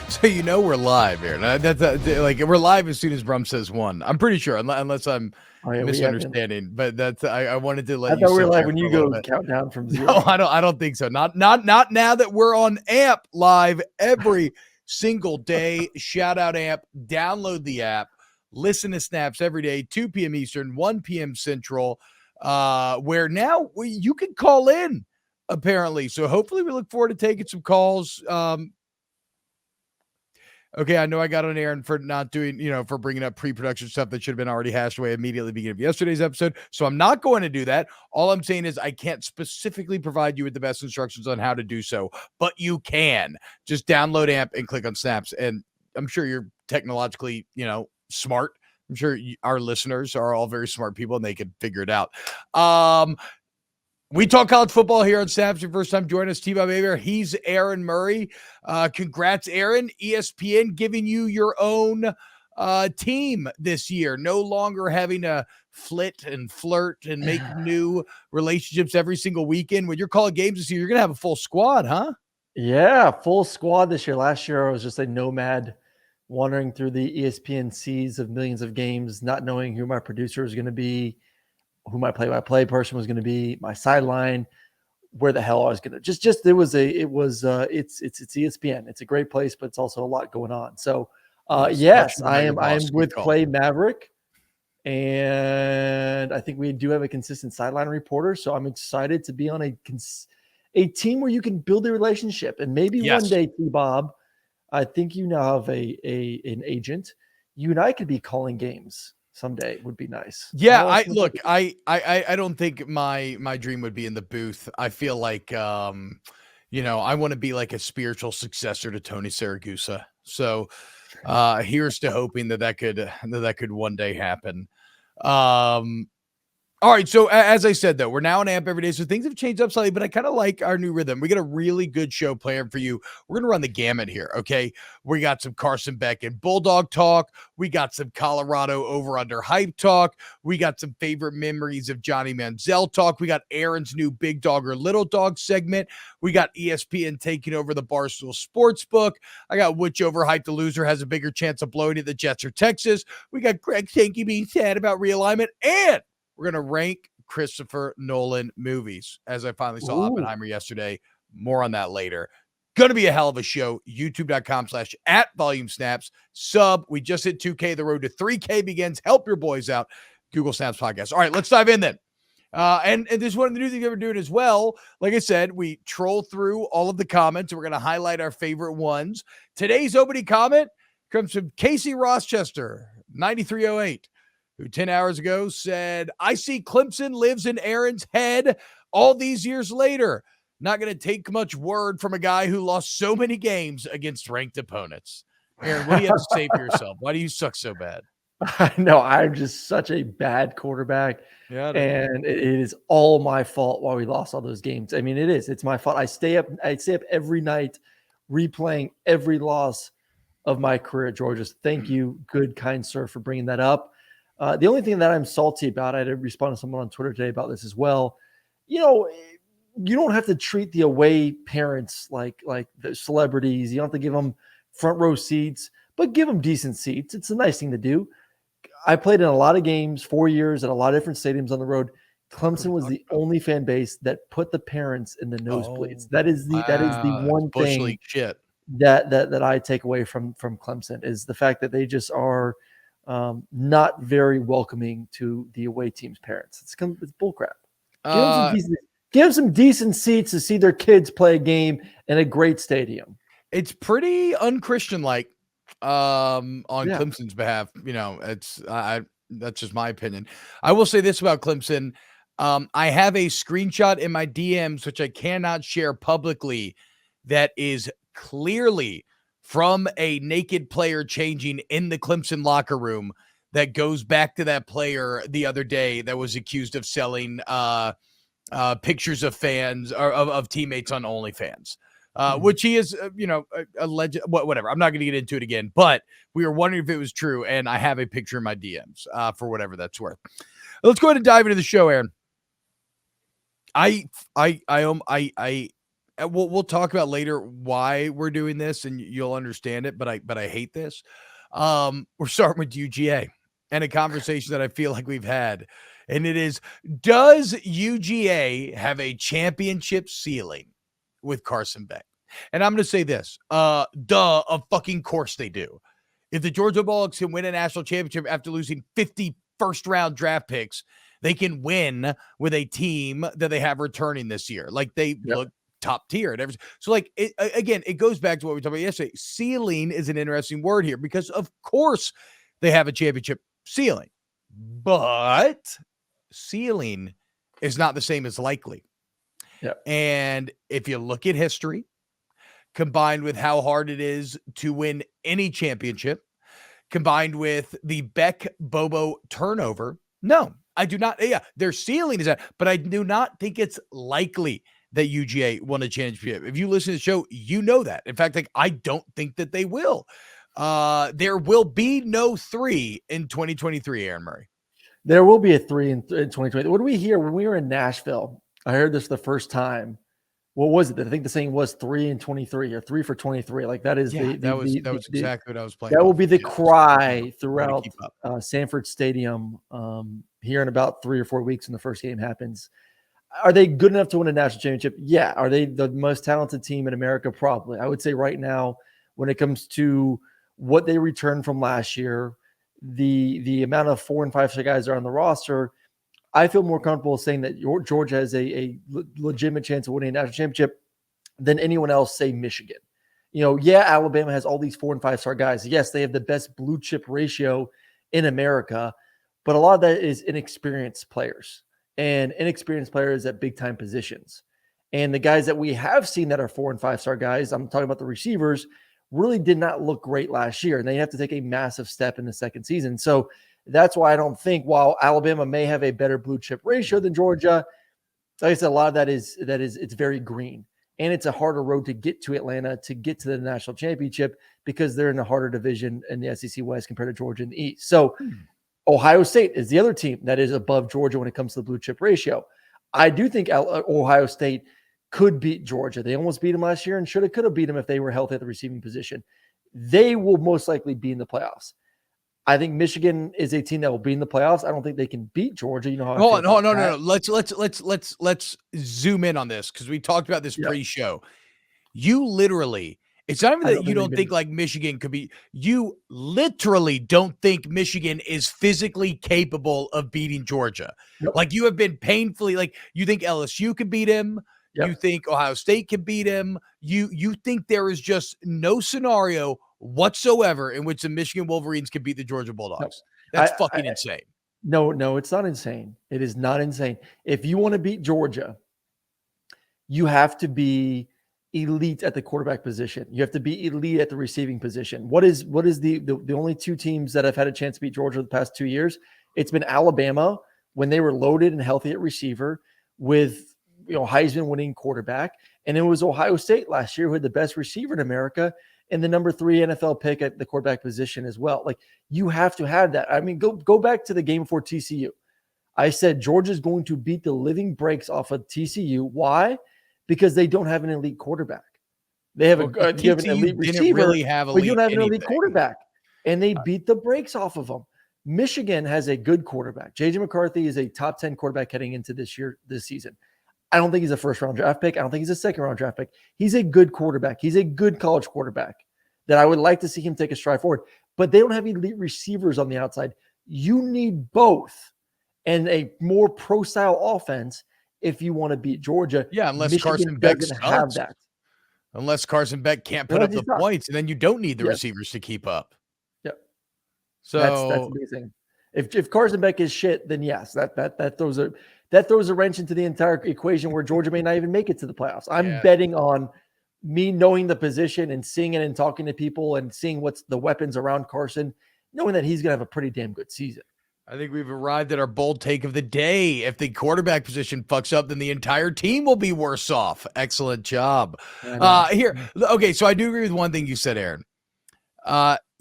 So we're live here. Like we're live as soon as Brum says one. I'm pretty sure, unless I'm Oh yeah, misunderstanding. But that's I wanted to let I you thought we sit were live there when for you a little go bit. count down from 0. No, I don't think so. Not now that we're on AMP live every single day. Shout out AMP. Download the app. Listen to Snaps every day, 2 p.m. Eastern, 1 p.m. Central. Where now you can call in apparently. So hopefully we look forward to taking some calls. Okay, I know I got on Aaron for not doing, for bringing up pre-production stuff that should have been already hashed away immediately at the beginning of yesterday's episode. So I'm not going to do that. All I'm saying is I can't specifically provide you with the best instructions on how to do so, but you can. Just download AMP and click on Snaps. And I'm sure you're technologically, smart. I'm sure our listeners are all very smart people and they can figure it out. We talk college football here on Snaps. Your first time joining us, T-Bob Hebert. He's Aaron Murray. Congrats, Aaron. ESPN giving you your own team this year. No longer having to flit and flirt and make new relationships every single weekend. When you're calling games this year, you're going to have a full squad, huh? Yeah, full squad this year. Last year, I was just a nomad wandering through the ESPN seas of millions of games, not knowing who my producer was going to be, who my play-by-play person was going to be, my sideline, where the hell I was going to it's ESPN. It's a great place, but it's also a lot going on. So yes, I am with Clay Maverick, and I think we do have a consistent sideline reporter. So I'm excited to be on a team where you can build a relationship, and maybe one day, T-Bob, I think you now have an agent. You and I could be calling games someday. Would be nice. Yeah, I don't think my dream would be in the booth. I feel like I want to be like a spiritual successor to Tony Siragusa. So here's to hoping that could one day happen. All right, so as I said, though, we're now on AMP every day, so things have changed up slightly, but I kind of like our new rhythm. We got a really good show planned for you. We're going to run the gamut here, okay? We got some Carson Beck and Bulldog talk. We got some Colorado overhyped talk. We got some favorite memories of Johnny Manziel talk. We got Aaron's new Big Dog or Little Dog segment. We got ESPN taking over the Barstool Sportsbook. I got which overhyped the loser has a bigger chance of blowing it, the Jets or Texas. We got Greg Sankey being sad about realignment, and we're going to rank Christopher Nolan movies, as I finally saw Oppenheimer yesterday. More on that later. Going to be a hell of a show. YouTube.com/@volumesnaps. Sub. We just hit 2K. The road to 3K begins. Help your boys out. Google Snaps Podcast. All right, let's dive in then. And this is one of the new things we're doing as well. Like I said, we troll through all of the comments, and we're going to highlight our favorite ones. Today's opening comment comes from Casey Rochester, 9308. Who 10 hours ago said, I see Clemson lives in Aaron's head all these years later. Not going to take much word from a guy who lost so many games against ranked opponents. Aaron, what do you have to say for yourself? Why do you suck so bad? I know I'm just such a bad quarterback. Yeah, and it is all my fault why we lost all those games. I mean, it is. It's my fault. I stay up every night replaying every loss of my career at Georgia. Thank you, good, kind sir, for bringing that up. The only thing that I'm salty about, I had responded to someone on Twitter today about this as well. You don't have to treat the away parents like the celebrities. You don't have to give them front row seats, but give them decent seats. It's a nice thing to do. I played in a lot of games, 4 years at a lot of different stadiums on the road. Clemson was the only fan base that put the parents in the nosebleeds. That is the one thing that I take away from Clemson is the fact that they just are not very welcoming to the away team's parents. It's bullcrap. Give them some decent seats to see their kids play a game in a great stadium. It's pretty unchristian-like on Clemson's behalf. That's just my opinion. I will say this about Clemson. I have a screenshot in my DMs, which I cannot share publicly, that is clearly from a naked player changing in the Clemson locker room that goes back to that player the other day that was accused of selling pictures of fans or of teammates on OnlyFans, which he is, alleged, whatever. I'm not going to get into it again, but we were wondering if it was true, and I have a picture in my DMs for whatever that's worth. Let's go ahead and dive into the show, Aaron. I we'll talk about later why we're doing this, and you'll understand it. But I hate this. We're starting with UGA and a conversation that I feel like we've had, and it is: does UGA have a championship ceiling with Carson Beck? And I'm going to say this: of fucking course they do. If the Georgia Bulldogs can win a national championship after losing 50 first-round draft picks, they can win with a team that they have returning this year. Like, they look top tier and everything. So, like, again, it goes back to what we talked about yesterday. Ceiling is an interesting word here because, of course, they have a championship ceiling, but ceiling is not the same as likely. Yep. And if you look at history, combined with how hard it is to win any championship, combined with the Beck-Bobo turnover, no, I do not. Yeah, their ceiling is that, but I do not think it's likely that UGA won a championship. If you listen to the show, you know that. In fact, like, I don't think that they will. There will be no 3 in 2023, Aaron Murray. There will be a 3 in 2020. What do we hear when we were in Nashville? I heard this the first time. What was it? I think the saying was 3 in 23 or 3 for 23. Like, that is that was exactly what I was playing. That will be the cry throughout Sanford Stadium here in about 3 or 4 weeks when the first game happens. Are they good enough to win a national championship? Yeah. Are they the most talented team in America? Probably. I would say right now, when it comes to what they returned from last year, the amount of 4 and 5 star guys that are on the roster, I feel more comfortable saying that Georgia has a legitimate chance of winning a national championship than anyone else, say Michigan. Alabama has all these 4 and 5 star guys. Yes, they have the best blue chip ratio in America, but a lot of that is inexperienced players and inexperienced players at big time positions. And the guys that we have seen that are 4 and 5 star guys, I'm talking about the receivers, really did not look great last year. And they have to take a massive step in the second season. So that's why I don't think, while Alabama may have a better blue chip ratio than Georgia, like I said, a lot of that is it's very green. And it's a harder road to get to Atlanta, to get to the national championship, because they're in a harder division in the SEC West compared to Georgia in the East. So Ohio State is the other team that is above Georgia when it comes to the blue chip ratio. I do think Ohio State could beat Georgia. They almost beat them last year and could have beat them if they were healthy at the receiving position. They will most likely be in the playoffs. I think Michigan is a team that will be in the playoffs. I don't think they can beat Georgia. You know how Hold on, no. Let's zoom in on this, because we talked about this pre-show. You literally, it's not even that you don't think like Michigan could be. You literally don't think Michigan is physically capable of beating Georgia. Yep. Like, you have been painfully, like, you think LSU could beat him. Yep. You think Ohio State can beat him. You think there is just no scenario whatsoever in which the Michigan Wolverines can beat the Georgia Bulldogs. No, that's fucking insane. No, it's not insane. It is not insane. If you want to beat Georgia, you have to be elite at the quarterback position. You have to be elite at the receiving position. What is the only 2 teams that have had a chance to beat Georgia the past 2 years? It's been Alabama when they were loaded and healthy at receiver with Heisman winning quarterback, and it was Ohio State last year who had the best receiver in America and the number 3 NFL pick at the quarterback position as well. Like, you have to have that. I mean, go back to the game for TCU. I said Georgia's going to beat the living breaks off of TCU. Why? Because they don't have an elite quarterback. They have you have an elite receiver, but you don't have an elite quarterback. And they beat the brakes off of them. Michigan has a good quarterback. J.J. McCarthy is a top 10 quarterback heading into this season. I don't think he's a first-round draft pick. I don't think he's a second-round draft pick. He's a good quarterback. He's a good college quarterback that I would like to see him take a stride forward. But they don't have elite receivers on the outside. You need both and a more pro-style offense if you want to beat Georgia. Yeah, unless Michigan Carson Beck doesn't have that. Unless Carson Beck can't put up the points, and then you don't need the receivers to keep up. Yep. So that's the big thing. If Carson Beck is shit, then yes, that throws a wrench into the entire equation where Georgia may not even make it to the playoffs. I'm betting on me knowing the position and seeing it and talking to people and seeing what's the weapons around Carson, knowing that he's going to have a pretty damn good season. I think we've arrived at our bold take of the day. If the quarterback position fucks up, then the entire team will be worse off. Excellent job. Here. Okay, so I do agree with one thing you said, Aaron.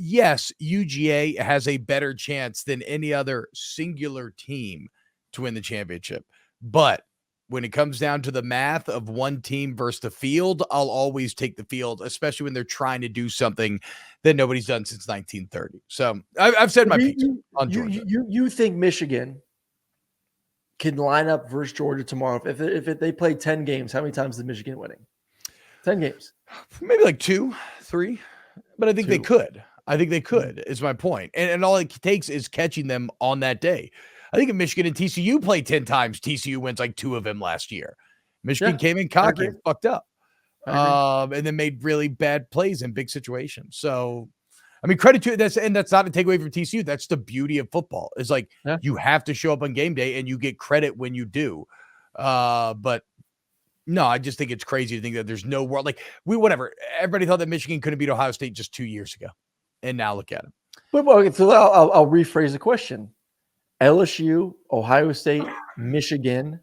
Yes, UGA has a better chance than any other singular team to win the championship. But when it comes down to the math of one team versus the field, I'll always take the field, especially when they're trying to do something that nobody's done since 1930. So I've said my piece on Georgia. You think Michigan can line up versus Georgia tomorrow? If they play 10 games, how many times is Michigan winning? 10 games. Maybe like 2, 3. But I think they could. I think they could, is my point. And all it takes is catching them on that day. I think if Michigan and TCU play 10 times, TCU wins like 2 of them last year. Michigan came in cocky and fucked up. And then made really bad plays in big situations. So, I mean, credit to it. That's not a takeaway from TCU. That's the beauty of football. Is like you have to show up on game day and you get credit when you do. But no, I just think it's crazy to think that there's no world. Like whatever. Everybody thought that Michigan couldn't beat Ohio State just 2 years ago. And now look at them. But so I'll rephrase the question. LSU, Ohio State, Michigan,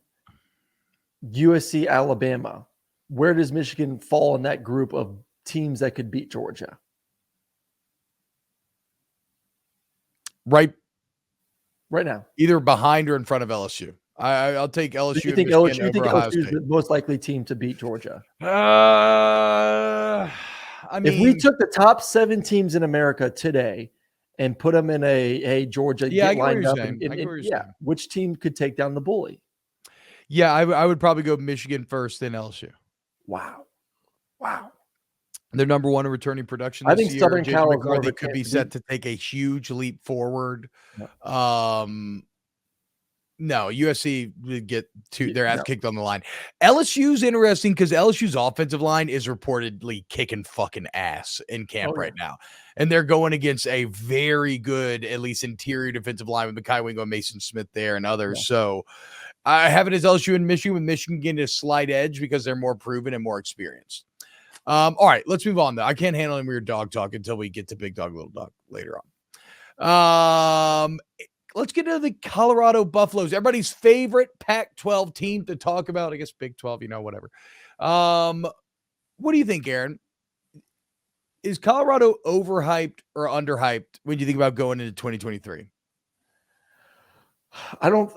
USC, Alabama. Where does Michigan fall in that group of teams that could beat Georgia? Right now. Either behind or in front of LSU. I'll take LSU. So you think LSU is the most likely team to beat Georgia? I mean, if we took the top 7 teams in America today and put them in a Georgia, get lined up, which team could take down the bully? Yeah, I would probably go Michigan first, then LSU. Wow. They're number 1 in returning production. I think Southern California could be set to take a huge leap forward. Yeah. No, USC would get their ass kicked on the line. LSU's interesting because LSU's offensive line is reportedly kicking fucking ass in camp right now. And they're going against a very good, at least interior defensive line with Mekhi Wingo, Mason Smith there and others. Yeah. So I have it as LSU and Michigan, with Michigan getting a slight edge because they're more proven and more experienced. All right, let's move on though. I can't handle any weird dog talk until we get to big dog, little dog later on. Let's get into the Colorado Buffaloes, everybody's favorite Pac-12 team to talk about. I guess Big 12, whatever. What do you think, Aaron? Is Colorado overhyped or underhyped when you think about going into 2023? I don't.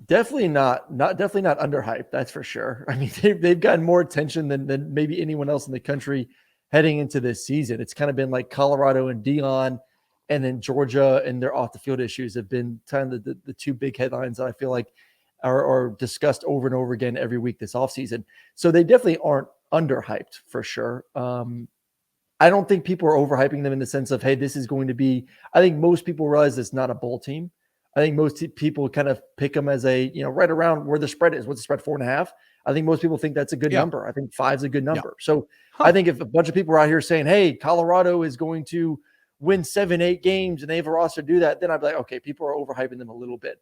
Definitely not underhyped. That's for sure. I mean, they've gotten more attention than maybe anyone else in the country heading into this season. It's kind of been like Colorado and Deion. And then Georgia and their off the field issues have been kind of the 2 big headlines that I feel like are discussed over and over again every week this offseason. So they definitely aren't underhyped for sure. I don't think people are overhyping them in the sense of, hey, this is going to be, I think most people realize it's not a bowl team. I think most people kind of pick them as a, right around where the spread is. What's the spread, 4.5? I think most people think that's a good number. I think 5 is a good number. So I think if a bunch of people are out here saying, hey, Colorado is going to win 7-8 games and they have a roster to do that, then I'd be like, okay, people are overhyping them a little bit.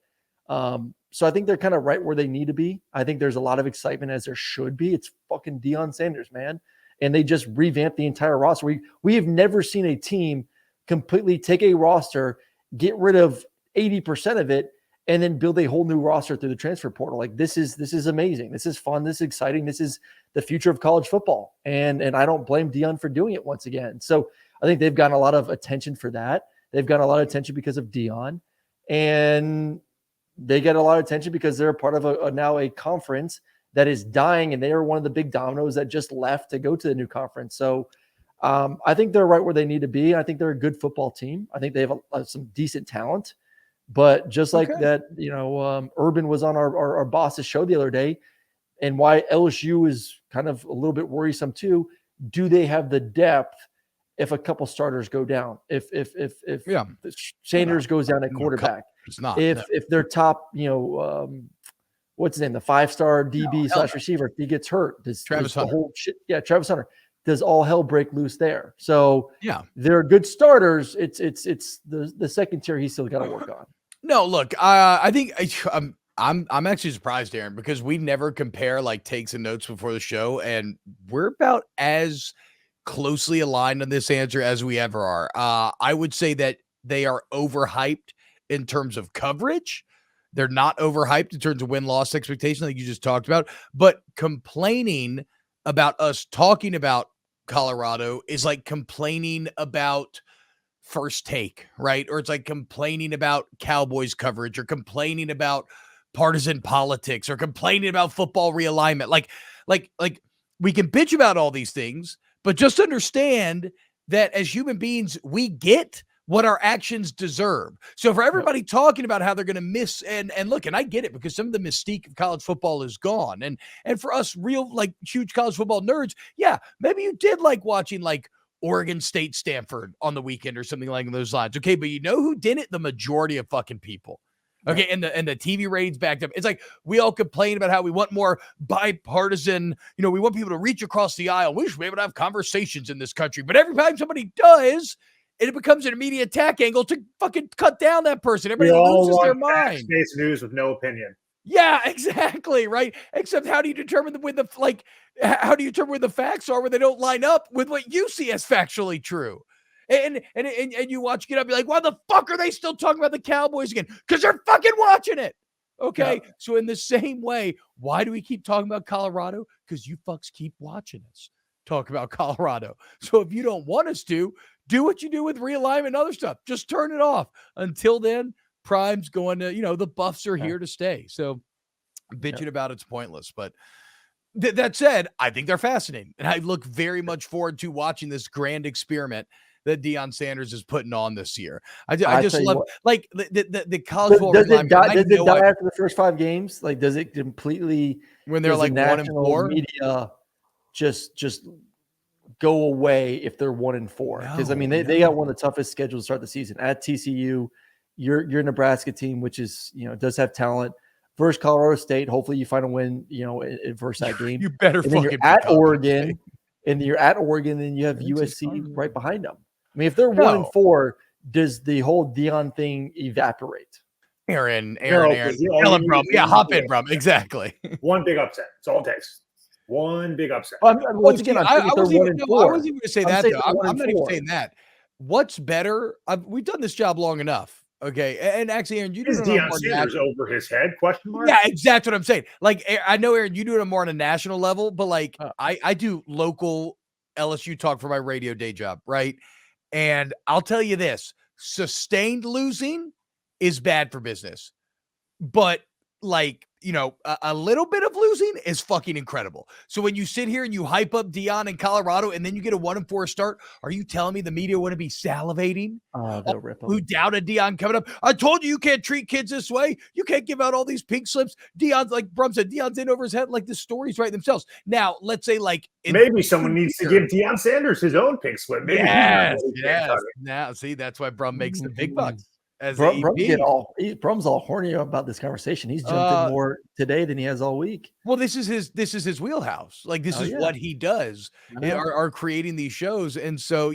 So I think they're kind of right where they need to be. I think there's a lot of excitement, as there should be. It's fucking Deion Sanders, man. And they just revamped the entire roster. We have never seen a team completely take a roster, get rid of 80% of it, and then build a whole new roster through the transfer portal. Like this is amazing. This is fun. This is exciting. This is the future of college football. And I don't blame Deion for doing it once again. So I think they've gotten a lot of attention for that. They've gotten a lot of attention because of Deion, and they get a lot of attention because they're a part of now a conference that is dying, and they are one of the big dominoes that just left to go to the new conference. So I think they're right where they need to be. I think they're a good football team. I think they have some decent talent, but just like that, Urban was on our boss's show the other day, and why LSU is kind of a little bit worrisome too. Do they have the depth if a couple starters go down? If Sanders goes down at quarterback, if their top, what's his name, the 5-star DB / receiver, if he gets hurt, Travis Hunter. Travis Hunter, does all hell break loose there? So they're good starters. It's the second tier he's still got to work on. No, look, I think I'm actually surprised, Aaron, because we never compare like takes and notes before the show, and we're about as closely aligned on this answer as we ever are. I would say that they are overhyped in terms of coverage. They're not overhyped in terms of win-loss expectation like you just talked about, but complaining about us talking about Colorado is like complaining about First Take, right? Or it's like complaining about Cowboys coverage or complaining about partisan politics or complaining about football realignment. Like we can bitch about all these things, but just understand that as human beings, we get what our actions deserve. So for everybody talking about how they're going to miss and look, and I get it because some of the mystique of college football is gone. And for us real, like huge college football nerds, yeah, maybe you did like watching like Oregon State, Stanford on the weekend or something like those lines. Okay. But you know who didn't? The majority of fucking people. Okay, and the TV ratings backed up. It's like we all complain about how we want more bipartisan, we want people to reach across the aisle. We should be able to have conversations in this country. But every time somebody does, it becomes an immediate attack angle to fucking cut down that person. Everybody loses their mind. Fact-based news with no opinion. Yeah, exactly, right? Except how do you determine when how do you determine when the facts are when they don't line up with what you see as factually true? And you watch Get Up, you're like, why the fuck are they still talking about the Cowboys again? Because they're fucking watching it. Okay. Yeah. So in the same way, why do we keep talking about Colorado? Because you fucks keep watching us talk about Colorado. So if you don't want us to, do what you do with realignment and other stuff. Just turn it off. Until then, Prime's going to, the Buffs are here to stay. So bitching about it's pointless. But that said, I think they're fascinating. And I look very much forward to watching this grand experiment that Deion Sanders is putting on this year. I just love like the college football. Does it die after the first 5 games? Like, does it completely when they're like 1-4? Media just go away if they're 1-4? Because they got one of the toughest schedules to start the season at TCU. Your Nebraska team, which is does have talent, versus Colorado State. Hopefully you find a win. Versus that game. You better. And then you're at Oregon, and you're at Oregon, and you have USC right behind them. I mean, if they're 1-4, does the whole Deion thing evaporate? Aaron, hop in, bro. Exactly. One big upset. That's all it takes. One big upset. Once again, I wasn't even going to say that, though. I'm not even saying that. What's better? We've done this job long enough. Okay. And actually, Aaron, you do it Deion Sanders over his head? Question mark? Yeah, exactly what I'm saying. Like, I know, Aaron, you do it more on a national level, but like I do local LSU talk for my radio day job, right? And I'll tell you this, sustained losing is bad for business, but like, a little bit of losing is fucking incredible. So when you sit here and you hype up Deion in Colorado and then you get a 1-4 start, are you telling me the media wouldn't be salivating? They'll rip them. Who doubted Deion coming up? I told you can't treat kids this way. You can't give out all these pink slips. Deion's like Brum said, Deion's in over his head. Like the stories write themselves. Now, let's say like maybe someone needs to give Deion Sanders his own pink slip. Maybe yes. Now, see, that's why Brum makes the big bucks. Brum's all horny about this conversation. He's jumped in more today than he has all week. Well, this is his wheelhouse. Like this is what he does. Are creating these shows, and so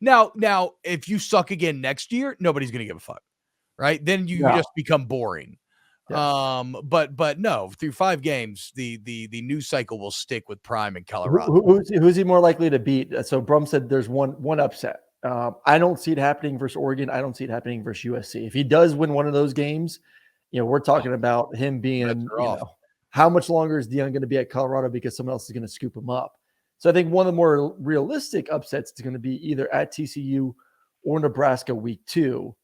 Now, if you suck again next year, nobody's gonna give a fuck, right? Then you just become boring. Yes. But no, through 5 games, the news cycle will stick with Prime in Colorado. Who's he more likely to beat? So Brum said there's one upset. I don't see it happening versus Oregon. I don't see it happening versus USC. If he does win one of those games, we're talking about him being, how much longer is Deion going to be at Colorado because someone else is going to scoop him up? So I think one of the more realistic upsets is going to be either at TCU or Nebraska week 2.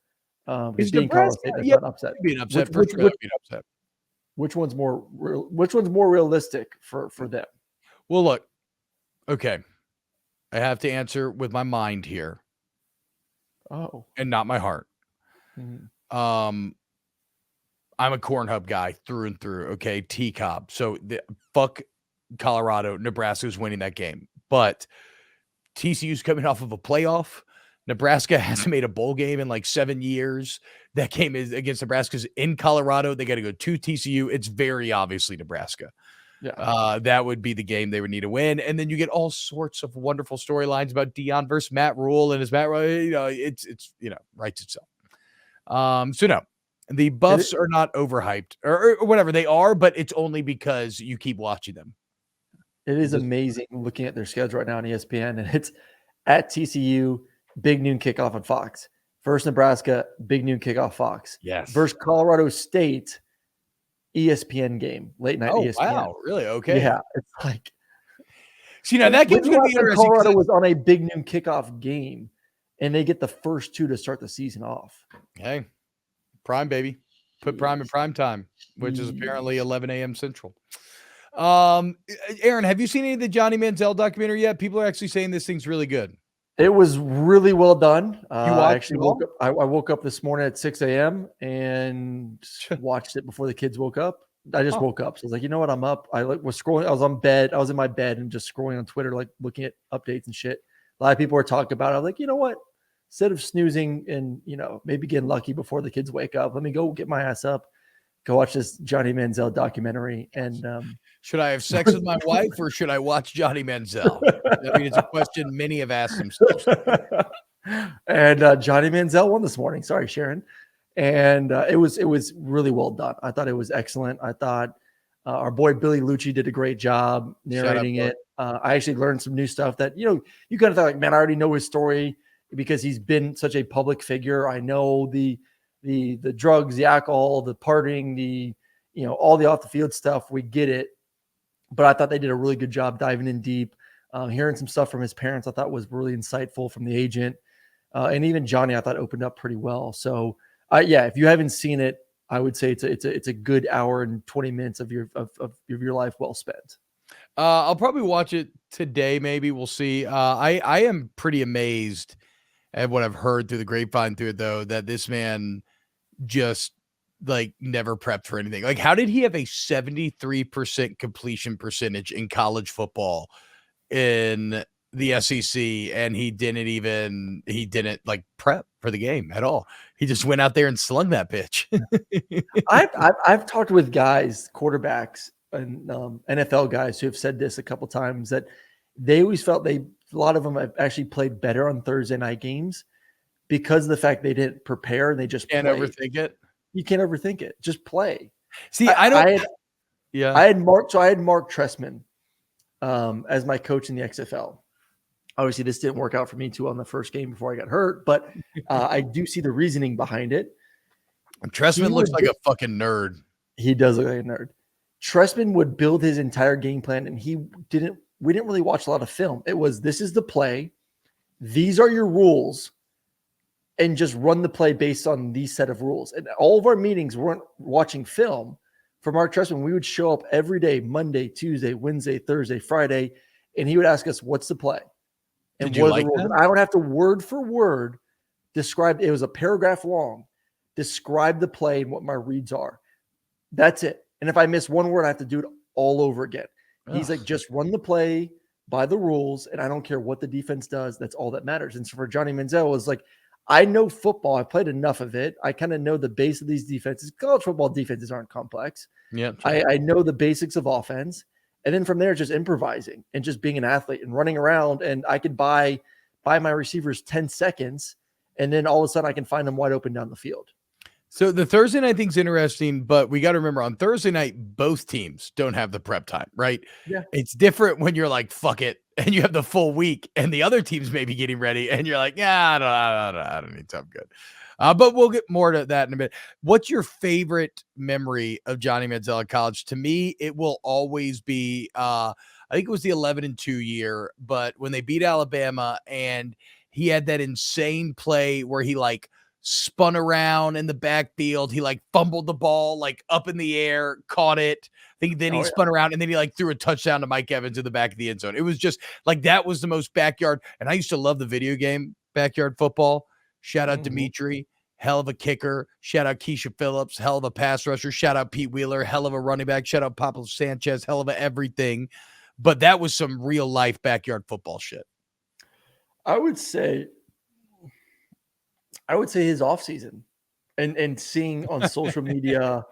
Is Nebraska an upset? Be an upset for sure. Which one's more realistic for them? Well, look, okay, I have to answer with my mind here. Oh, and not my heart. Mm-hmm. I'm a Corn Hub guy through and through. Okay, T-Cobb. So fuck Colorado. Nebraska's winning that game, but TCU's coming off of a playoff. Nebraska hasn't made a bowl game in like 7 years. That game is against Nebraska's in Colorado. They got to go to TCU. It's very obviously Nebraska. Yeah, that would be the game they would need to win. And then you get all sorts of wonderful storylines about Deion versus Matt Rule and his Matt Rule, it's writes itself. So no, the Buffs are not overhyped or whatever they are, but it's only because you keep watching them. It is amazing looking at their schedule right now on ESPN, and it's at TCU, big noon kickoff on Fox. Versus Nebraska, big noon kickoff Fox. Yes. Versus Colorado State, ESPN game, late night ESPN. Wow, really? Okay. Yeah, it's like. See, now that game's going to be interesting. Colorado was on a big noon kickoff game, and they get the first 2 to start the season off. Hey, Prime, baby. Put prime in prime time, which is apparently 11 a.m. Central. Aaron, have you seen any of the Johnny Manziel documentary yet? People are actually saying this thing's really good. It was really well done. I actually it woke up. I woke up this morning at 6 a.m. and watched it before the kids woke up. I just woke up. So I was like, you know what? I'm up. I was scrolling. I was on bed. I was in my bed and just scrolling on Twitter, like looking at updates and shit. A lot of people were talking about it. I was like, you know what? Instead of snoozing and, maybe getting lucky before the kids wake up, let me go get my ass up, go watch this Johnny Manziel documentary. And should I have sex with my wife or should I watch Johnny Manziel? I mean, it's a question many have asked themselves. And Johnny Manziel won this morning. Sorry, Sharon. And it was really well done. I thought it was excellent. I thought our boy Billy Lucci did a great job narrating it. I actually learned some new stuff that, you kind of thought like, man, I already know his story because he's been such a public figure. I know the drugs, the alcohol, the partying, all the off the field stuff. We get it. But I thought they did a really good job diving in deep. Hearing some stuff from his parents, I thought was really insightful from the agent. And even Johnny, I thought opened up pretty well. So if you haven't seen it, I would say it's a good hour and 20 minutes of your life well spent. I'll probably watch it today. Maybe we'll see. I am pretty amazed at what I've heard through the grapevine through it, though, that this man just like never prepped for anything. Like, how did he have a 73% completion percentage in college football in the SEC and he didn't like prep for the game at all? He just went out there and slung that pitch. I've talked with guys, quarterbacks and NFL guys who have said this a couple times, that they always felt a lot of them have actually played better on Thursday night games because of the fact they didn't prepare and they just can't overthink it. You can't overthink it. Just play. See, I had Mark Trestman as my coach in the XFL. Obviously, this didn't work out for me too on the first game before I got hurt, but I do see the reasoning behind it. Trestman looks like a fucking nerd. He does look like a nerd. Trestman would build his entire game plan, and we didn't really watch a lot of film. It was, this is the play. These are your rules. And just run the play based on these set of rules. And all of our meetings weren't watching film for Mark Trestman. We would show up every day, Monday, Tuesday, Wednesday, Thursday, Friday, and he would ask us, what's the play? And what are the rules? And I would have to word for word describe, it was a paragraph long, describe the play and what my reads are. That's it. And if I miss one word, I have to do it all over again. He's like, just run the play by the rules, and I don't care what the defense does. That's all that matters. And so for Johnny Manziel, it was like, I know football. I played enough of it. I kind of know the base of these defenses. College football defenses aren't complex. Yeah, I know the basics of offense. And then from there, just improvising and just being an athlete and running around. And I could buy my receivers 10 seconds. And then all of a sudden I can find them wide open down the field. So the Thursday night thing's interesting, but we got to remember on Thursday night, both teams don't have the prep time, right? Yeah. It's different when you're like, fuck it. And you have the full week and the other team's maybe getting ready and you're like, yeah, I don't need time. Good. But we'll get more to that in a bit. What's your favorite memory of Johnny Manziel at college? To me, it will always be, I think it was the 11-2 year, but when they beat Alabama and he had that insane play where he like spun around in the backfield. He like fumbled the ball like up in the air, caught it. I think then he spun around and then he like threw a touchdown to Mike Evans in the back of the end zone. It was just like, that was the most backyard. And I used to love the video game Backyard Football. Shout out Dimitri, hell of a kicker. Shout out Keisha Phillips, hell of a pass rusher. Shout out Pete Wheeler, hell of a running back. Shout out Pablo Sanchez, hell of a everything. But that was some real life backyard football shit. I would say his offseason and seeing on social media,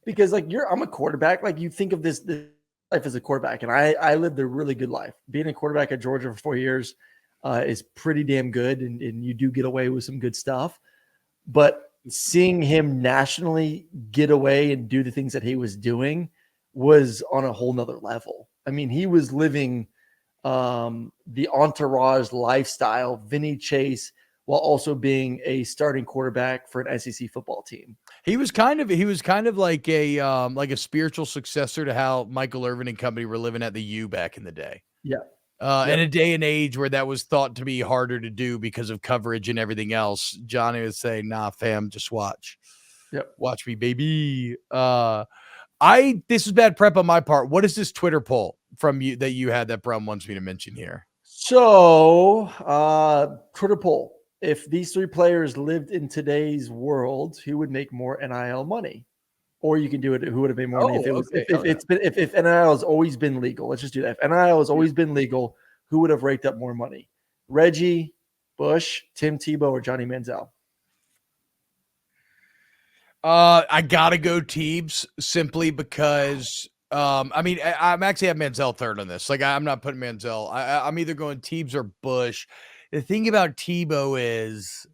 because like I'm a quarterback. Like you think of this life as a quarterback, and I lived a really good life. Being a quarterback at Georgia for 4 years is pretty damn good. And you do get away with some good stuff, but seeing him nationally get away and do the things that he was doing was on a whole nother level. I mean, he was living the entourage lifestyle, Vinny Chase, while also being a starting quarterback for an SEC football team. He was kind of like a spiritual successor to how Michael Irvin and company were living at the U back in the day. Yeah. In a day and age where that was thought to be harder to do because of coverage and everything else, Johnny would say, nah, fam, just watch. Yep. Watch me, baby. This is bad prep on my part. What is this Twitter poll from you that you had that Brum wants me to mention here? So, Twitter poll. If these three players lived in today's world, who would make more NIL money? Or you can do it. Who would have made more money if NIL has always been legal? Let's just do that. If NIL has always been legal, who would have raked up more money? Reggie Bush, Tim Tebow, or Johnny Manziel? I gotta go Teebs simply because I'm actually at Manziel third on this. Like I'm not putting Manziel. I'm either going Teebs or Bush. The thing about Tebow is,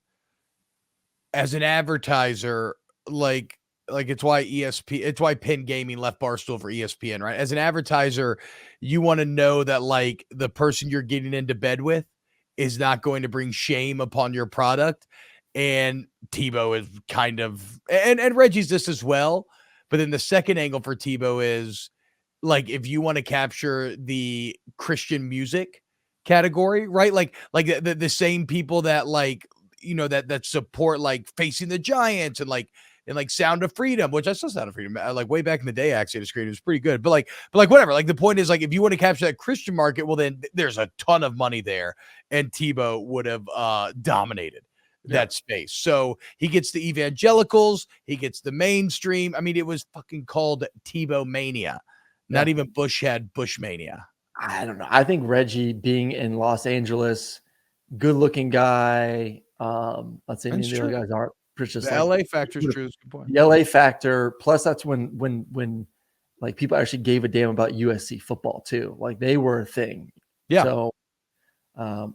as an advertiser, like it's why it's why Penn Gaming left Barstool for ESPN, right? As an advertiser, you want to know that like the person you're getting into bed with is not going to bring shame upon your product. And Tebow is kind of, and Reggie's this as well. But then the second angle for Tebow is like, if you want to capture the Christian music category, right? Like the same people that like, that support like Facing the Giants and like Sound of Freedom, which I saw Sound of Freedom like way back in the day. Actually, the screen was pretty good, but whatever. Like the point is, like, if you want to capture that Christian market, well, then there's a ton of money there, and Tebow would have dominated that space. So he gets the evangelicals, he gets the mainstream. I mean, it was fucking called Tebow mania. Not even Bush had Bush mania. I don't know. I think Reggie being in Los Angeles, good looking guy. Let's say the other guys aren't. Just the LA factor is true. That's a good point. The LA factor. Plus, that's when like people actually gave a damn about USC football too. Like they were a thing. Yeah. So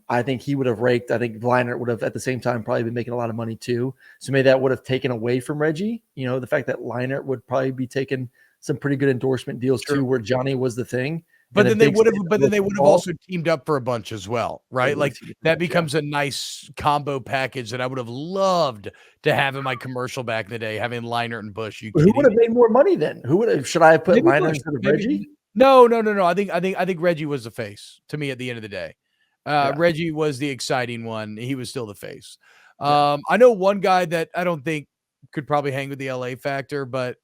I think he would have raked. I think Leinart would have at the same time probably been making a lot of money too. So maybe that would have taken away from Reggie. The fact that Leinart would probably be taking some pretty good endorsement deals too, where Johnny was the thing. But then they would have also teamed up for a bunch as well, right? Like that becomes a nice combo package that I would have loved to have in my commercial back in the day, having Leinart and Bush. Who would have made more money then? Should I have put Leinart instead of Reggie? No. I think Reggie was the face to me at the end of the day. Reggie was the exciting one. He was still the face. I know one guy that I don't think could probably hang with the LA factor, but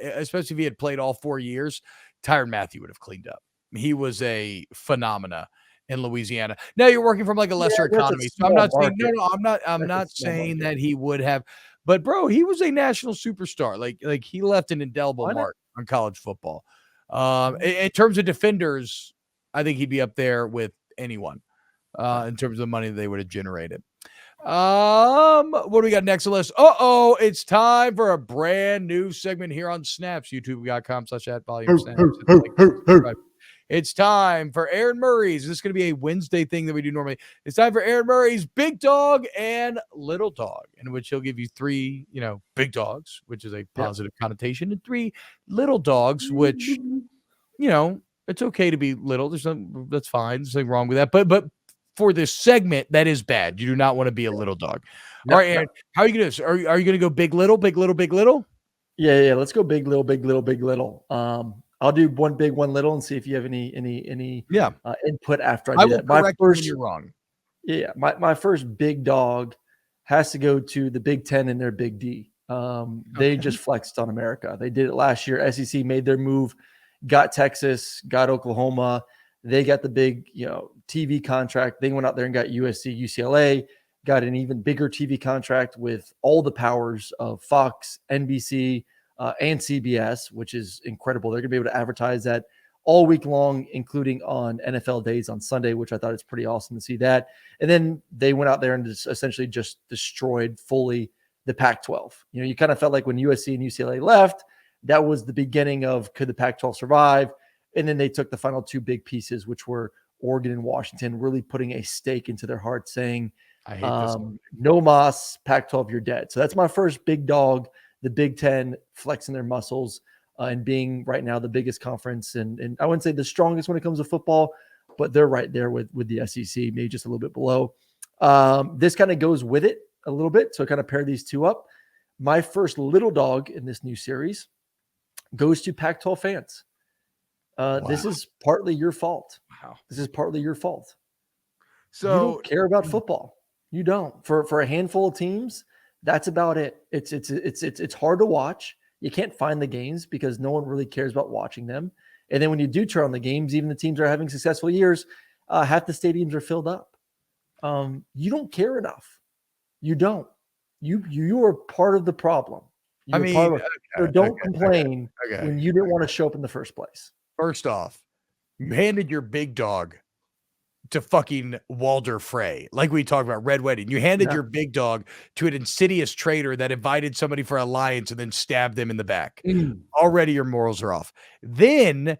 especially if he had played all 4 years, Tyrann Mathieu would have cleaned up. He was a phenomena in Louisiana. Now you're working from like a lesser economy. So I'm not saying I'm not saying that he would have, but bro, he was a national superstar. Like he left an indelible mark on college football. In terms of defenders, I think he'd be up there with anyone in terms of the money that they would have generated. What do we got next on the list? It's time for a brand new segment here on Snaps, youtube.com/@volume. It's time for Aaron Murray's. This is going to be a Wednesday thing that we do normally. It's time for Aaron Murray's Big Dog and Little Dog, in which he'll give you 3, big dogs, which is a positive connotation, and 3 little dogs, which, it's okay to be little. That's fine. There's nothing wrong with that. But for this segment, that is bad. You do not want to be a little dog. All right, Aaron, how are you going to do this? Are you going to go big, little, big, little, big, little? Yeah. Let's go big, little, big, little, big, little. I'll do one big, one little, and see if you have any input after I do that. My first, you're wrong. Yeah, my first big dog has to go to the Big Ten and their Big D. They just flexed on America. They did it last year. SEC made their move, got Texas, got Oklahoma. They got the big, TV contract. They went out there and got USC, UCLA, got an even bigger TV contract with all the powers of Fox, NBC, and CBS, which is incredible. They're going to be able to advertise that all week long, including on NFL days on Sunday, which I thought is pretty awesome to see that. And then they went out there and essentially just destroyed fully the Pac-12. You kind of felt like when USC and UCLA left, that was the beginning of could the Pac-12 survive? And then they took the final 2 big pieces, which were Oregon and Washington, really putting a stake into their heart saying, I hate this. No mas, Pac-12, you're dead. So that's my first big dog. The Big Ten flexing their muscles and being right now the biggest conference. And I wouldn't say the strongest when it comes to football, but they're right there with the SEC, maybe just a little bit below. This kind of goes with it a little bit. So I kind of pair these 2 up. My first little dog in this new series goes to Pac-12 fans. This is partly your fault. Wow. This is partly your fault. So you don't care about football. You don't. For a handful of teams, That's about it. It's hard to watch. You can't find the games because no one really cares about watching them. And then when you do turn on the games, even the teams that are having successful years, half the stadiums are filled up. You don't care enough. You don't. You are part of the problem. Don't complain when you didn't want to show up in the first place. First off, you handed your big dog to fucking Walder Frey, like we talked about Red Wedding. You handed your big dog to an insidious traitor that invited somebody for alliance and then stabbed them in the back. Already your morals are off. Then,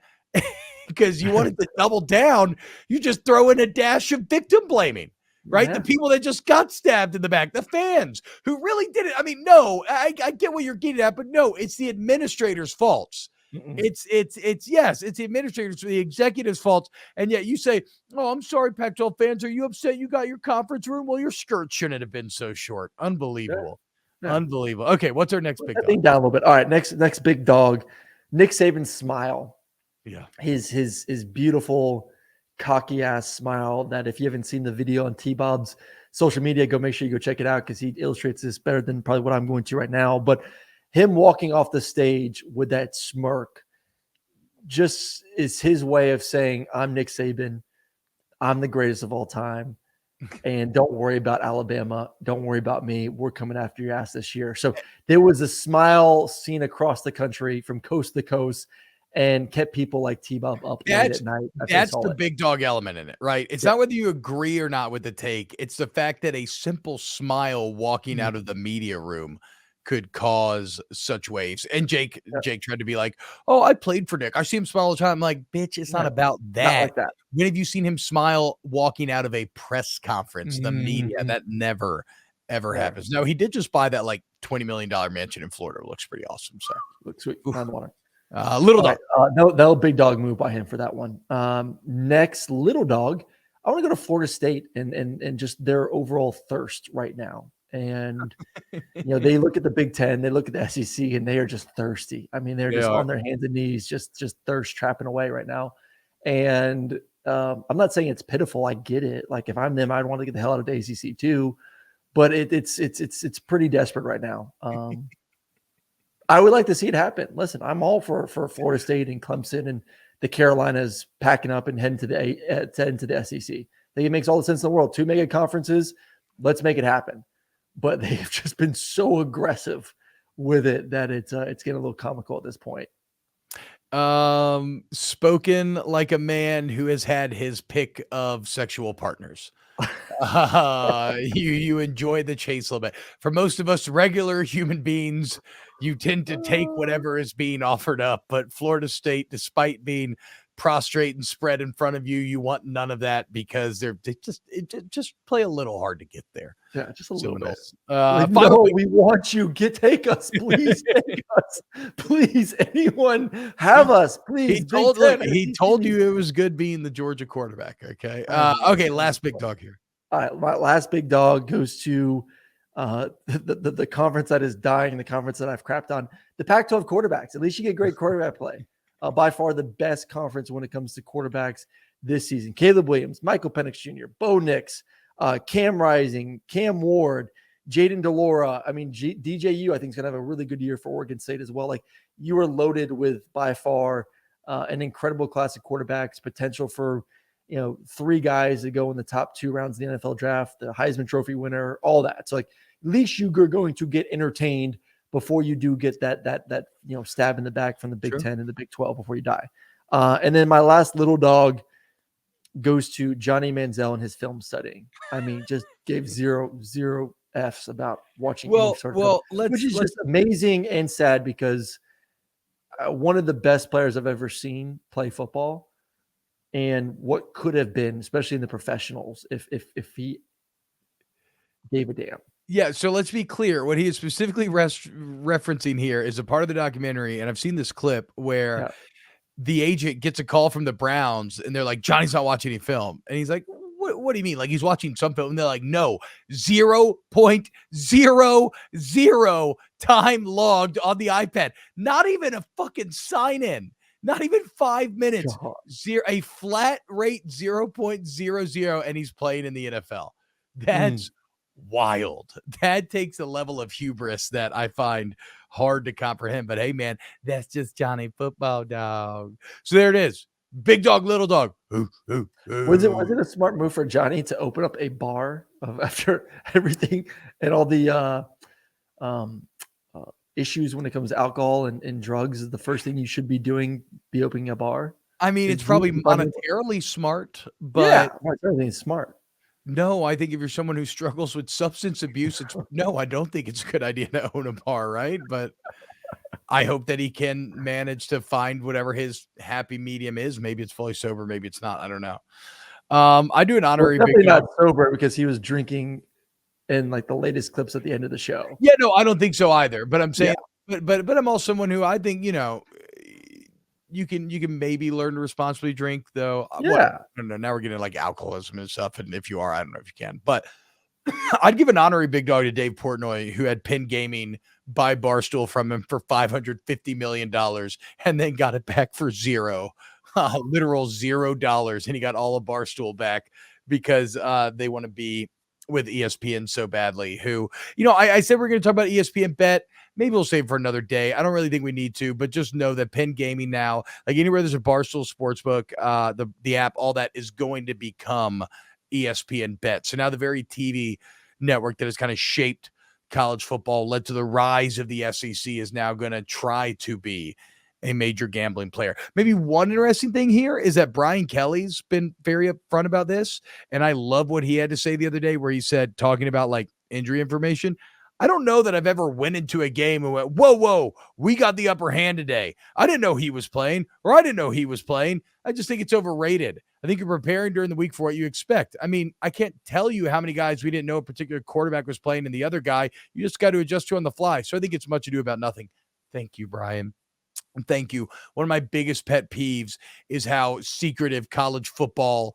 because you wanted to double down, you just throw in a dash of victim blaming. Right? Yeah. The people that just got stabbed in the back, the fans who really did it. I mean, no, I get what you're getting at, but no, it's the administrators' faults. It's the administrators, the executives' faults. And yet you say, oh, I'm sorry, Pac-12 fans. Are you upset you got your conference room? Well, your skirt shouldn't have been so short. Unbelievable. Yeah. Unbelievable. Okay, what's our next big dog? Down a little bit. All right, next big dog, Nick Saban's smile. Yeah. His beautiful cocky ass smile that if you haven't seen the video on T-Bob's social media, go make sure you go check it out because he illustrates this better than probably what I'm going to right now. But him walking off the stage with that smirk just is his way of saying, I'm Nick Saban. I'm the greatest of all time. And don't worry about Alabama. Don't worry about me. We're coming after your ass this year. So there was a smile seen across the country from coast to coast and kept people like T-Bob up late at night. That's the big dog element in it, right? It's not whether you agree or not with the take. It's the fact that a simple smile walking out of the media room could cause such waves. And Jake tried to be like, oh, I played for Nick. I see him smile all the time. I'm like, bitch, it's not about that. Not like that. When have you seen him smile walking out of a press conference? The media, that never, ever happens. No, he did just buy that like $20 million mansion in Florida. It looks pretty awesome. So looks sweet. Water. Little dog. No big dog move by him for that one. Next little dog. I want to go to Florida State and just their overall thirst right now. And they look at the Big Ten, they look at the SEC, and they are just thirsty. I mean, they're just on their hands and knees, just thirst trapping away right now. And I'm not saying it's pitiful. I get it. Like if I'm them, I'd want to get the hell out of the ACC too. But it's pretty desperate right now. I would like to see it happen. Listen, I'm all for Florida State and Clemson and the Carolinas packing up and heading to the SEC. I think it makes all the sense in the world. 2 mega conferences, let's make it happen. But they've just been so aggressive with it that it's getting a little comical at this point. Spoken like a man who has had his pick of sexual partners. You enjoy the chase a little bit. For most of us regular human beings, you tend to take whatever is being offered up. But Florida State, despite being prostrate and spread in front of you, you want none of that because they just play a little hard to get there. Yeah, just a little bit. We want you. Take us, please. Take us, please. Anyone have us, please? He told you it was good being the Georgia quarterback. Okay. Okay. Last big dog here. All right, my last big dog goes to the conference that is dying, the conference that I've crapped on. The Pac-12 quarterbacks. At least you get great quarterback play. By far the best conference when it comes to quarterbacks this season. Caleb Williams, Michael Penix Jr., Bo Nix, Cam Rising, Cam Ward, Jaden DeLora. I mean, DJU, I think, is going to have a really good year for Oregon State as well. Like, you are loaded with, by far, an incredible class of quarterbacks, potential for, 3 guys that go in the top 2 rounds of the NFL draft, the Heisman Trophy winner, all that. So, like, at least you're going to get entertained before you do get that stab in the back from the Big Ten and the Big 12 before you die. And then my last little dog goes to Johnny Manziel and his film studying. I mean, just gave zero F's about watching. Which is just amazing and sad because one of the best players I've ever seen play football, and what could have been, especially in the professionals, if he gave a damn. Yeah, so let's be clear. What he is specifically referencing here is a part of the documentary, and I've seen this clip where the agent gets a call from the Browns, and they're like, Johnny's not watching any film. And he's like, what do you mean? Like, he's watching some film? And they're like, no, 0.00 time logged on the iPad. Not even a fucking sign-in. Not even 5 minutes. A flat rate 0.00, and he's playing in the NFL. That's wild. That takes a level of hubris that I find hard to comprehend. But hey, man, that's just Johnny Football Dog. So there it is. Big dog, little dog. Ooh, ooh, ooh. Was it a smart move for Johnny to open up a bar after everything and all the issues when it comes to alcohol and drugs? Is the first thing you should be doing be opening a bar? I mean, it's probably monetarily smart, but everything's smart. No, I think if you're someone who struggles with substance abuse, I don't think it's a good idea to own a bar, right? But I hope that he can manage to find whatever his happy medium is. Maybe it's fully sober, maybe it's not. I don't know. I do an honorary definitely not sober because he was drinking in like the latest clips at the end of the show. Yeah, no, I don't think so either. But I'm saying, but I'm also someone who I think, you can maybe learn to responsibly drink, though. Yeah. I don't know. Now we're getting like alcoholism and stuff. And if you are, I don't know if you can. But I'd give an honorary big dog to Dave Portnoy, who had Penn Gaming buy Barstool from him for $550 million and then got it back for zero, literal $0. And he got all of Barstool back because they want to be with ESPN so badly. Who, I said we're going to talk about ESPN Bet. Maybe we'll save for another day. I don't really think we need to, but just know that Penn Gaming now, like anywhere there's a Barstool Sportsbook, the app, all that is going to become ESPN Bet. So now the very TV network that has kind of shaped college football, led to the rise of the SEC, is now going to try to be a major gambling player. Maybe one interesting thing here is that Brian Kelly's been very upfront about this. And I love what he had to say the other day, where he said, talking about like injury information, I don't know that I've ever went into a game and went, whoa, we got the upper hand today. I didn't know he was playing, or I didn't know he was playing. I just think it's overrated. I think you're preparing during the week for what you expect. I mean, I can't tell you how many guys we didn't know a particular quarterback was playing and the other guy. You just got to adjust to on the fly. So I think it's much ado about nothing. Thank you, Brian. Thank you. One of my biggest pet peeves is how secretive college football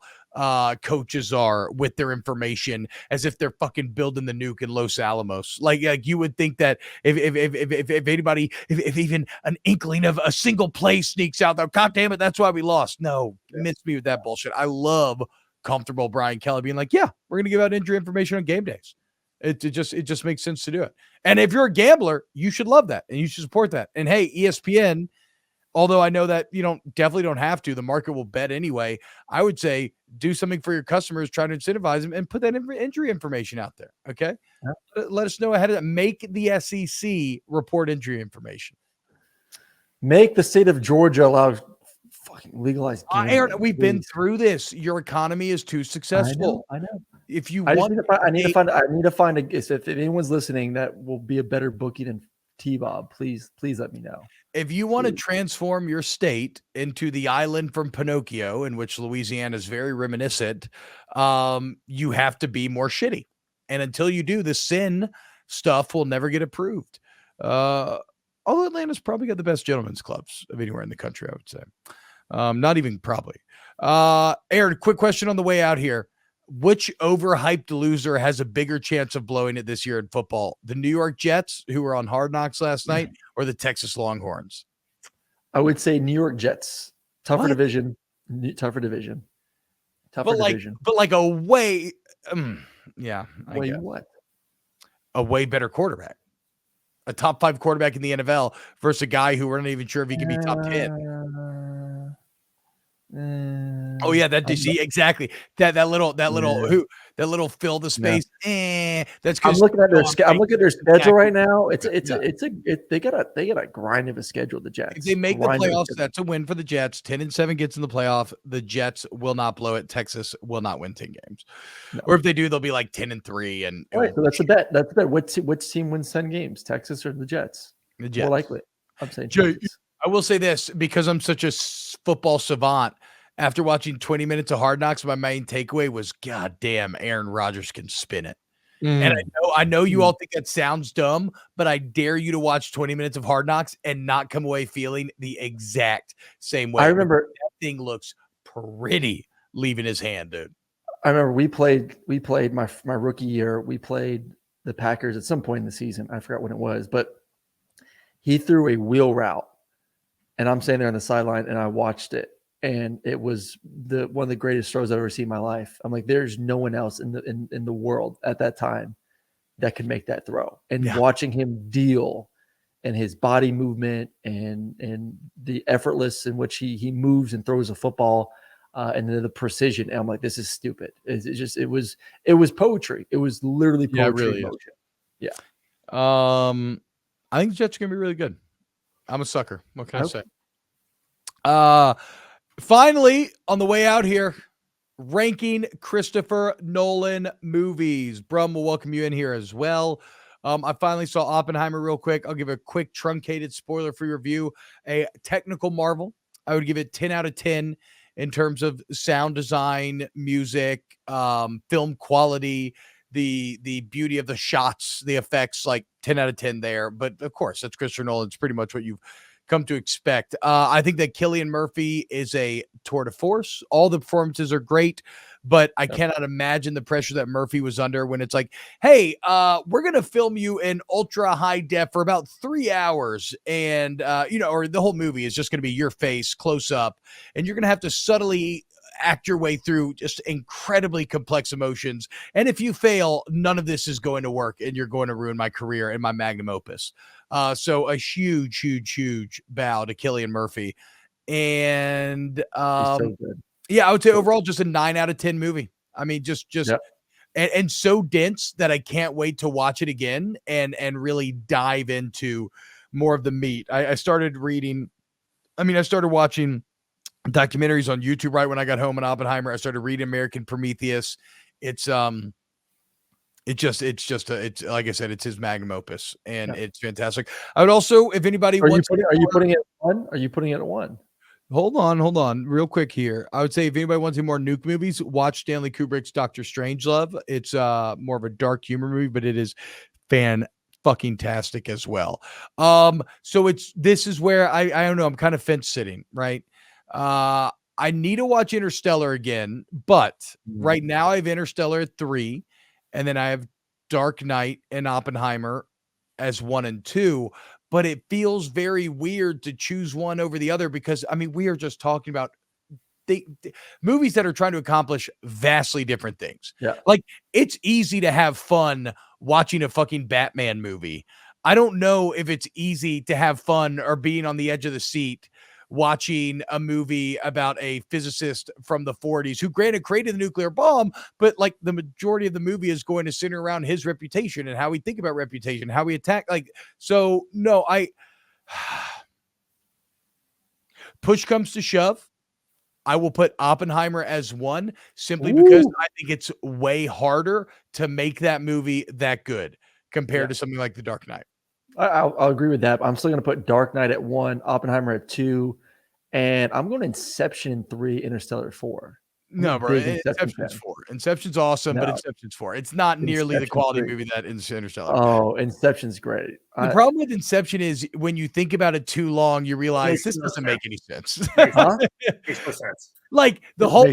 coaches are with their information, as if they're fucking building the nuke in Los Alamos. Like you would think that if anybody, if even an inkling of a single play sneaks out there, God damn it, that's why we lost. No, miss me with that bullshit. I love comfortable Brian Kelly being like, yeah, we're gonna give out injury information on game days. It just makes sense to do it. And if you're a gambler, you should love that and you should support that. And hey, ESPN, although I know that you definitely don't have to, the market will bet anyway. I would say do something for your customers, try to incentivize them, and put that injury information out there. Okay, let us know ahead of that. Make the SEC report injury information. Make the state of Georgia allow fucking legalized gambling. Aaron, we've been through this. Your economy is too successful. I know. If you I need to find if anyone's listening that will be a better bookie than T-Bob, please let me know. If you want to transform your state into the island from Pinocchio, in which Louisiana is very reminiscent, you have to be more shitty. And until you do, the sin stuff will never get approved. Although Atlanta's probably got the best gentlemen's clubs of anywhere in the country, I would say. Not even probably. Aaron, quick question on the way out here. Which overhyped loser has a bigger chance of blowing it this year in football? The New York Jets, who were on Hard Knocks last night, or the Texas Longhorns? I would say New York Jets. Tougher division. But like a way, yeah. What? A way better quarterback. A top 5 quarterback in the NFL versus a guy who we're not even sure if he can be top 10. Oh yeah, that DC exactly. That little fill the space. That's I'm looking at their schedule right now. They got a grind of a schedule. The Jets. If they make the playoffs, that's a win for the Jets. 10-7 gets in the playoff. The Jets will not blow it. Texas will not win 10 games, or if they do, they'll be like 10-3. And right, so that's a bet. That's a bet. Which team wins 10 games? Texas or the Jets? The Jets. More likely. I'm saying Texas. I will say this, because I'm such a football savant. After watching 20 minutes of Hard Knocks, my main takeaway was, God damn, Aaron Rodgers can spin it. And I know you all think that sounds dumb, but I dare you to watch 20 minutes of Hard Knocks and not come away feeling the exact same way. I remember that thing looks pretty leaving his hand, dude. I remember we played my rookie year. We played the Packers at some point in the season. I forgot when it was, but he threw a wheel route, and I'm standing there on the sideline, and I watched it. And it was one of the greatest throws I've ever seen in my life. I'm like, there's no one else in the world at that time that could make that throw. And watching him deal and his body movement and the effortless in which he moves and throws a football, and then the precision. And I'm like, this is stupid. It was poetry. It was literally poetry in motion. Yeah. I think the Jets are gonna be really good. I'm a sucker. What can I say? Finally, on the way out here, ranking Christopher Nolan movies. Brum will welcome you in here as well. I finally saw Oppenheimer real quick. I'll give a quick truncated spoiler-free review. A technical marvel. I would give it 10 out of 10 in terms of sound design, music, film quality, the beauty of the shots, the effects, like 10 out of 10 there. But of course, that's Christopher Nolan. It's pretty much what you've come to expect. I think that Cillian Murphy is a tour de force. All the performances are great, but I cannot imagine the pressure that Murphy was under when it's like, hey, we're going to film you in ultra high def for about 3 hours. And, or the whole movie is just going to be your face close up. And you're going to have to subtly act your way through just incredibly complex emotions. And if you fail, none of this is going to work and you're going to ruin my career and my magnum opus. So a huge bow to Cillian Murphy. And he's so good. Yeah, I would say overall just a 9 out of 10 movie. I mean, just and so dense that I can't wait to watch it again and really dive into more of the meat. I started watching documentaries on YouTube right when I got home in Oppenheimer. I started reading American Prometheus. It's like I said, it's his magnum opus, and it's fantastic. I would also, if anybody wants, are you putting it at 1? Are you putting it at 1? Hold on, real quick here. I would say if anybody wants any more nuke movies, watch Stanley Kubrick's Dr. Strangelove. It's more of a dark humor movie, but it is fan-fucking-tastic as well. So this is where I don't know, I'm kind of fence sitting, right? I need to watch Interstellar again, but right now I have Interstellar at 3, and then I have Dark Knight and Oppenheimer as 1 and 2. But it feels very weird to choose one over the other because, I mean, we are just talking about the movies that are trying to accomplish vastly different things. Yeah. Like, it's easy to have fun watching a fucking Batman movie. I don't know if it's easy to have fun or being on the edge of the seat watching a movie about a physicist from the 40s who granted created the nuclear bomb, but like the majority of the movie is going to center around his reputation and how we think about reputation, how we attack. So no, push comes to shove, I will put Oppenheimer as 1 simply because I think it's way harder to make that movie that good compared to something like The Dark Knight. I'll agree with that. I'm still going to put Dark Knight at 1, Oppenheimer at 2, and I'm going Inception 3, Interstellar 4. No, bro, Inception's 4. Inception's awesome, but Inception's 4. It's not nearly the quality movie that Interstellar. Oh, Inception's great. The problem with Inception is when you think about it too long, you realize this doesn't make any sense. Makes no sense. Like the whole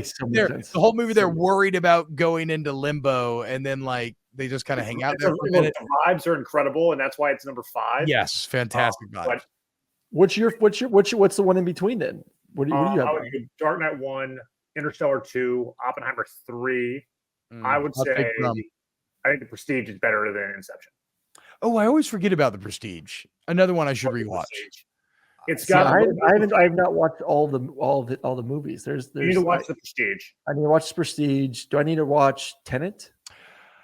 movie, they're worried about going into limbo, and then like they just kind of hang out there for a minute. The vibes are incredible, and that's why it's number 5. Yes, fantastic vibes. What's the one in between then? What do you have? I would give Dark Knight 1, Interstellar 2, Oppenheimer 3. I would say I think The Prestige is better than Inception. Oh, I always forget about The Prestige. Another one I should rewatch. It's got. I have not watched all the movies. There's you need to watch The Prestige. I need to watch The Prestige. Do I need to watch Tenet?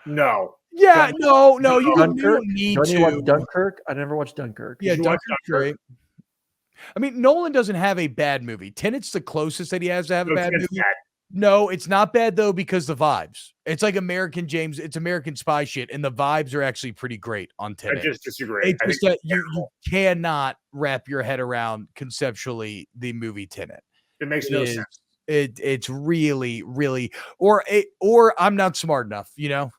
No. Yeah, no. You don't need to. Do I need to watch Dunkirk? I never watched Dunkirk. Yeah, Dunkirk's great. I mean, Nolan doesn't have a bad movie. Tenet's the closest that he has to have a bad movie. Bad. No, it's not bad though because the vibes. It's like it's American Spy shit, and the vibes are actually pretty great on Tenet. I just disagree. It's just that you cannot wrap your head around conceptually the movie Tenet. It makes no sense. It's really, or I'm not smart enough.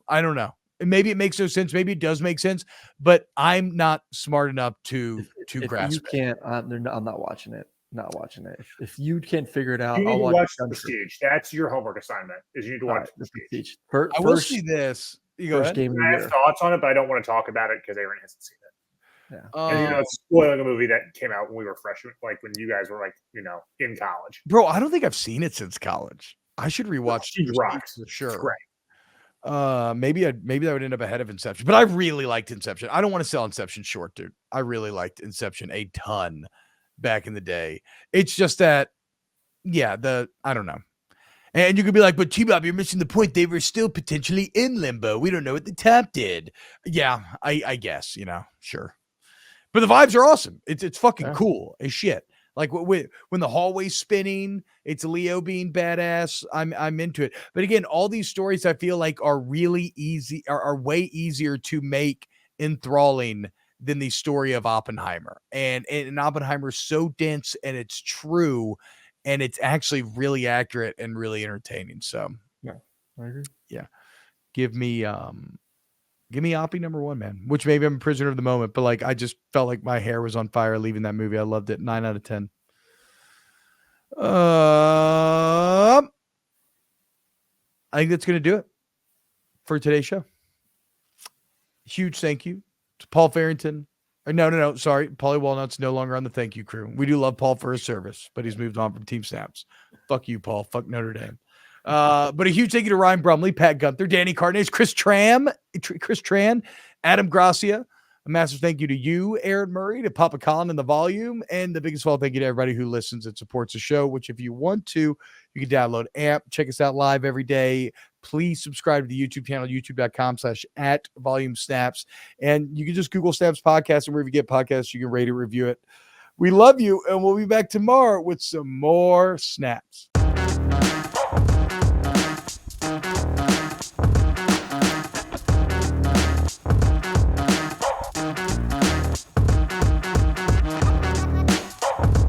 I don't know. Maybe it makes no sense. Maybe it does make sense, but I'm not smart enough to grasp it. You can't. I'm not watching it. Not watching it. If you can't figure it out, you need I'll to watch The Prestige. That's your homework assignment. Is you need to watch The Prestige. I will see this. You go first game of the year. I have thoughts on it, but I don't want to talk about it because Aaron hasn't seen it. Yeah. And it's spoiling a movie that came out when we were freshmen, like when you guys were in college. Bro, I don't think I've seen it since college. I should rewatch Prestige rocks for sure. It's great. Maybe that would end up ahead of Inception, but I really liked Inception. I don't want to sell Inception short, dude. I really liked Inception a ton back in the day. It's just that, yeah, I don't know. And you could be like, but T-Bob, you're missing the point. They were still potentially in limbo. We don't know what the top did. Yeah, I guess, sure. But the vibes are awesome. It's fucking cool as shit. Like when the hallway's spinning, it's Leo being badass. I'm into it. But again, all these stories I feel like are really easy, are way easier to make enthralling than the story of Oppenheimer. And Oppenheimer is so dense and it's true, and it's actually really accurate and really entertaining. So yeah, I agree. Yeah, give me Oppie number 1, man. Which maybe I'm a prisoner of the moment, but like I just felt like my hair was on fire leaving that movie. I loved it. 9 out of 10. I think that's going to do it for today's show. Huge thank you to Paul Farrington. No. Sorry. Paulie Walnut's no longer on the thank you crew. We do love Paul for his service, but he's moved on from Team Snaps. Fuck you, Paul. Fuck Notre Dame. But a huge thank you to Ryan Brumley, Pat Gunther, Danny Cardenas, Chris Tran, Adam Gracia. A massive thank you to you, Aaron Murray, to Papa Colin and the Volume, and the biggest of all, thank you to everybody who listens and supports the show, which if you want to, you can download AMP, check us out live every day. Please subscribe to the YouTube channel, youtube.com/@volumesnaps. And you can just Google Snaps Podcast, and wherever you get podcasts, you can rate it, review it. We love you, and we'll be back tomorrow with some more snaps.